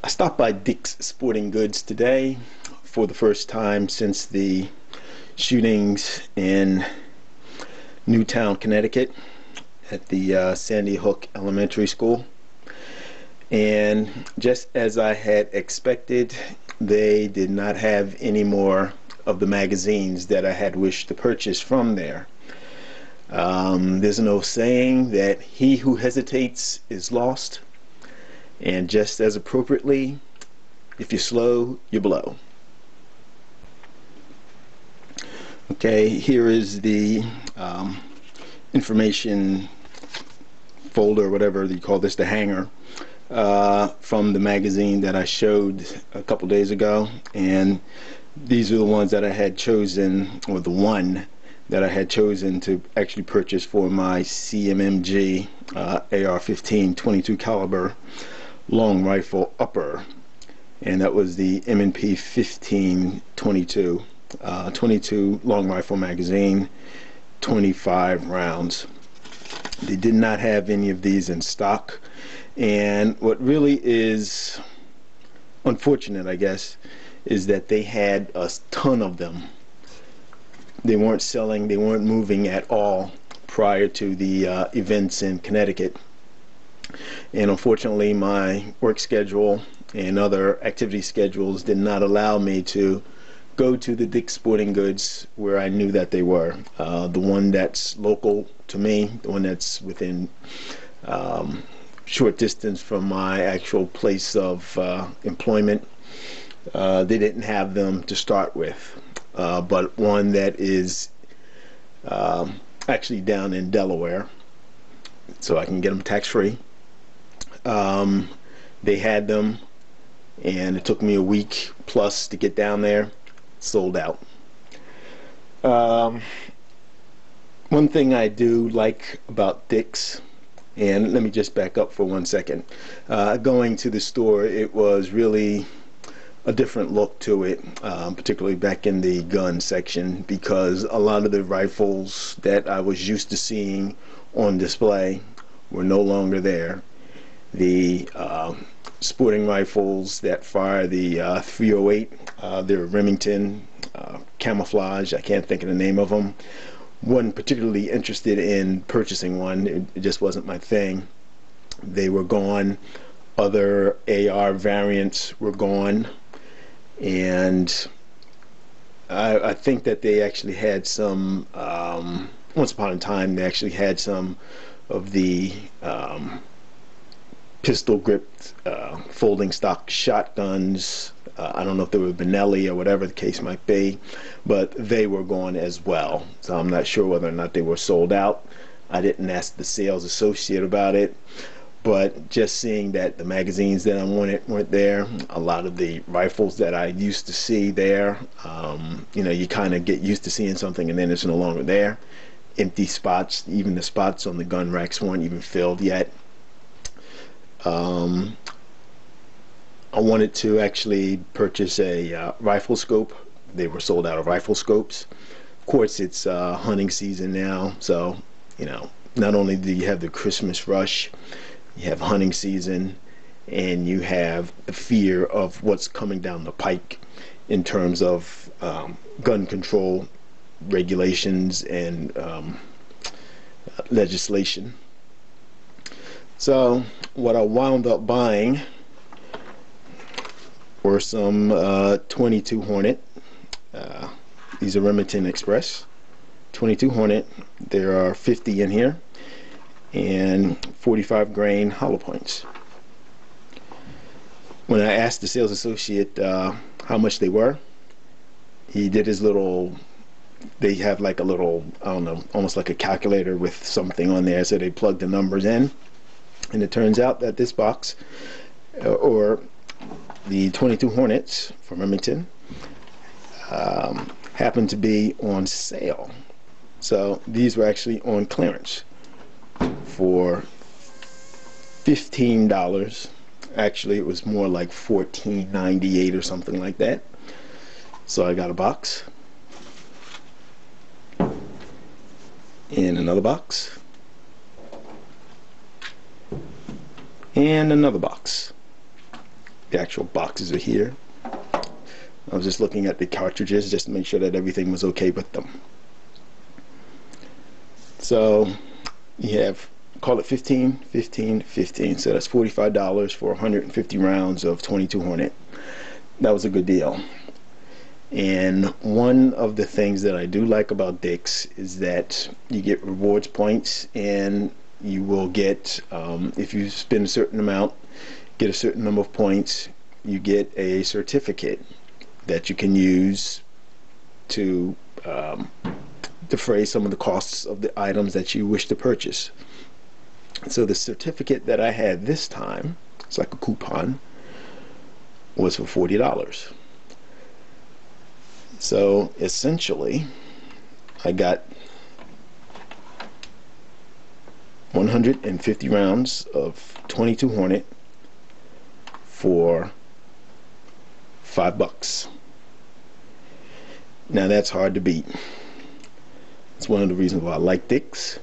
I stopped by Dick's Sporting Goods today for the first time since the shootings in Newtown, Connecticut at the Sandy Hook Elementary School. And just as I had expected, they did not have any more of the magazines that I had wished to purchase from there. There's no saying that he who hesitates is lost. And just as appropriately, if you're slow, you blow. Okay, here is the information folder, whatever you call this, the hanger, from the magazine that I showed a couple days ago. And these are the ones that I had chosen, or the one that I had chosen to actually purchase for my CMMG AR-15 22 caliber long rifle upper, and that was the M&P 1522 22 long rifle magazine, 25 rounds. They did not have any of these in stock, and what really is unfortunate, I guess, is that they had a ton of them. They weren't selling, they weren't moving at all prior to the events in Connecticut. And unfortunately, my work schedule and other activity schedules did not allow me to go to the Dick's Sporting Goods where I knew that they were. The one that's local to me, the one that's within short distance from my actual place of employment, they didn't have them to start with. But one that is actually down in Delaware, so I can get them tax-free. They had them, and it took me a week plus to get down there. Sold out. One thing I do like about Dick's, and let me just back up for 1 second. Going to the store, it was really a different look to it, particularly back in the gun section, because a lot of the rifles that I was used to seeing on display were no longer there. The sporting rifles that fire the 308, they're Remington, camouflage, I can't think of the name of them. Wasn't particularly interested in purchasing one, it just wasn't my thing. They were gone. Other AR variants were gone, and I think that they actually had some, once upon a time, they actually had some of the pistol gripped folding stock shotguns. I don't know if they were Benelli or whatever the case might be, but they were gone as well. So I'm not sure whether or not they were sold out. I didn't ask the sales associate about it, but just seeing that the magazines that I wanted weren't there, a lot of the rifles that I used to see there, you know, you kind of get used to seeing something and then it's no longer there. Empty spots, even the spots on the gun racks weren't even filled yet. I wanted to actually purchase a rifle scope. They were sold out of rifle scopes. Of course, it's hunting season now, so you know, not only do you have the Christmas rush, you have hunting season, and you have the fear of what's coming down the pike in terms of gun control regulations and legislation. So what I wound up buying were some 22 Hornet. These are Remington Express 22 Hornet. There are 50 in here, and 45 grain hollow points. When I asked the sales associate how much they were, he did his little, they have like a little, I don't know, almost like a calculator with something on there, so they plug the numbers in. And it turns out that this box, or the 22 Hornets from Remington, happened to be on sale. So these were actually on clearance for $15. Actually, it was more like $14.98 or something like that. So I got a box, and another box, and another box. The actual boxes are here. I was just looking at the cartridges just to make sure that everything was okay with them. So you have, call it 15, 15, 15. So that's $45 for 150 rounds of .22 Hornet. That was a good deal. And one of the things that I do like about Dick's is that you get rewards points, and you will get, if you spend a certain amount, get a certain number of points, you get a certificate that you can use to defray some of the costs of the items that you wish to purchase. So the certificate that I had this time, it's like a coupon, was for $40. So essentially I got 150 rounds of .22 Hornet for $5. Now that's hard to beat. It's one of the reasons why I like Dick's.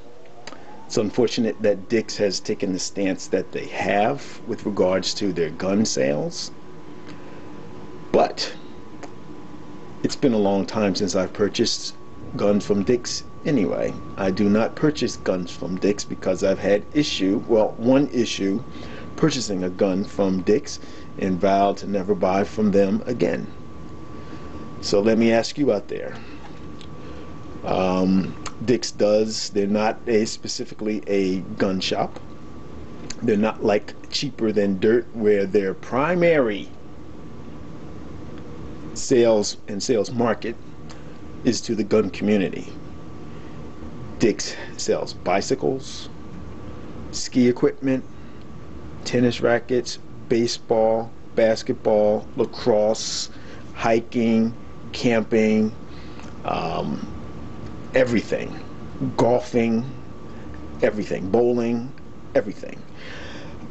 It's unfortunate that Dick's has taken the stance that they have with regards to their gun sales, but it's been a long time since I've purchased guns from Dick's anyway. I do not purchase guns from Dick's because I've had one issue purchasing a gun from Dick's, and vowed to never buy from them again. So let me ask you out there, Dick's they're not specifically a gun shop. They're not like Cheaper Than Dirt, where their primary sales market is to the gun community. Dick's sells bicycles, ski equipment, tennis rackets, baseball, basketball, lacrosse, hiking, camping, everything, golfing, everything, bowling, everything.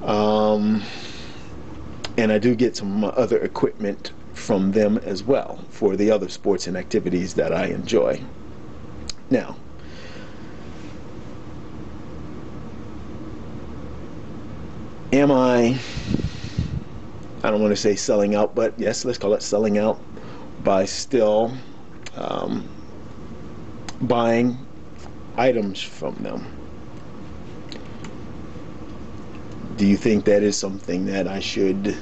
And I do get some other equipment from them as well for the other sports and activities that I enjoy. Now, am I don't want to say selling out, but yes, let's call it selling out by still buying items from them? Do you think that is something that I should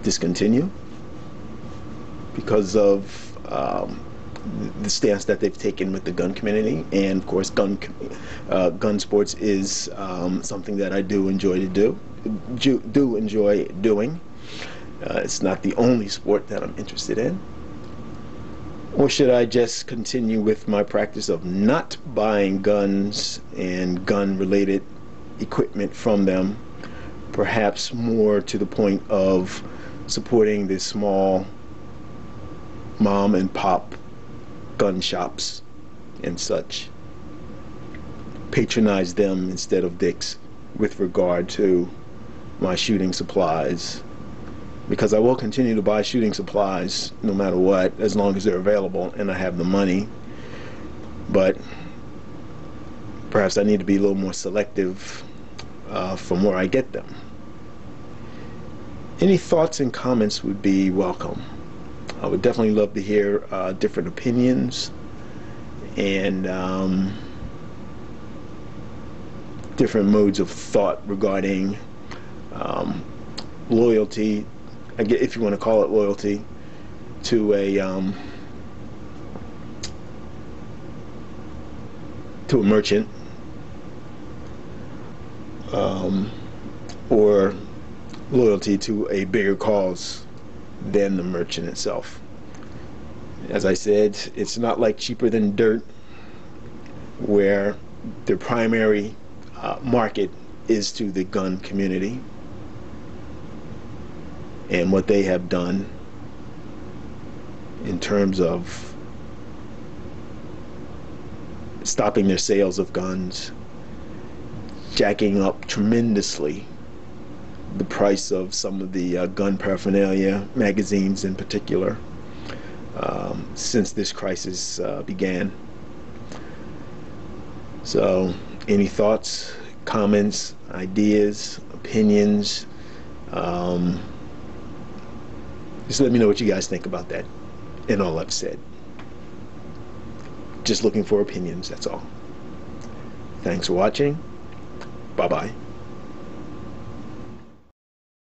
discontinue because of the stance that they've taken with the gun community? And of course, gun sports is something that I do enjoy doing. It's not the only sport that I'm interested in. Or should I just continue with my practice of not buying guns and gun-related equipment from them, perhaps more to the point of supporting the small mom and pop gun shops and such? Patronize them instead of Dick's with regard to my shooting supplies, because I will continue to buy shooting supplies no matter what, as long as they're available and I have the money. But perhaps I need to be a little more selective from where I get them. Any thoughts and comments would be welcome. I would definitely love to hear different opinions and different modes of thought regarding loyalty, if you want to call it loyalty, to a merchant, or loyalty to a bigger cause than the merchant itself. As I said, it's not like Cheaper Than Dirt, where their primary market is to the gun community, and what they have done in terms of stopping their sales of guns, jacking up tremendously the price of some of the gun paraphernalia, magazines in particular, since this crisis began. So, any thoughts, comments, ideas, opinions, Just let me know what you guys think about that and all I've said. Just looking for opinions, that's all. Thanks for watching. Bye-bye.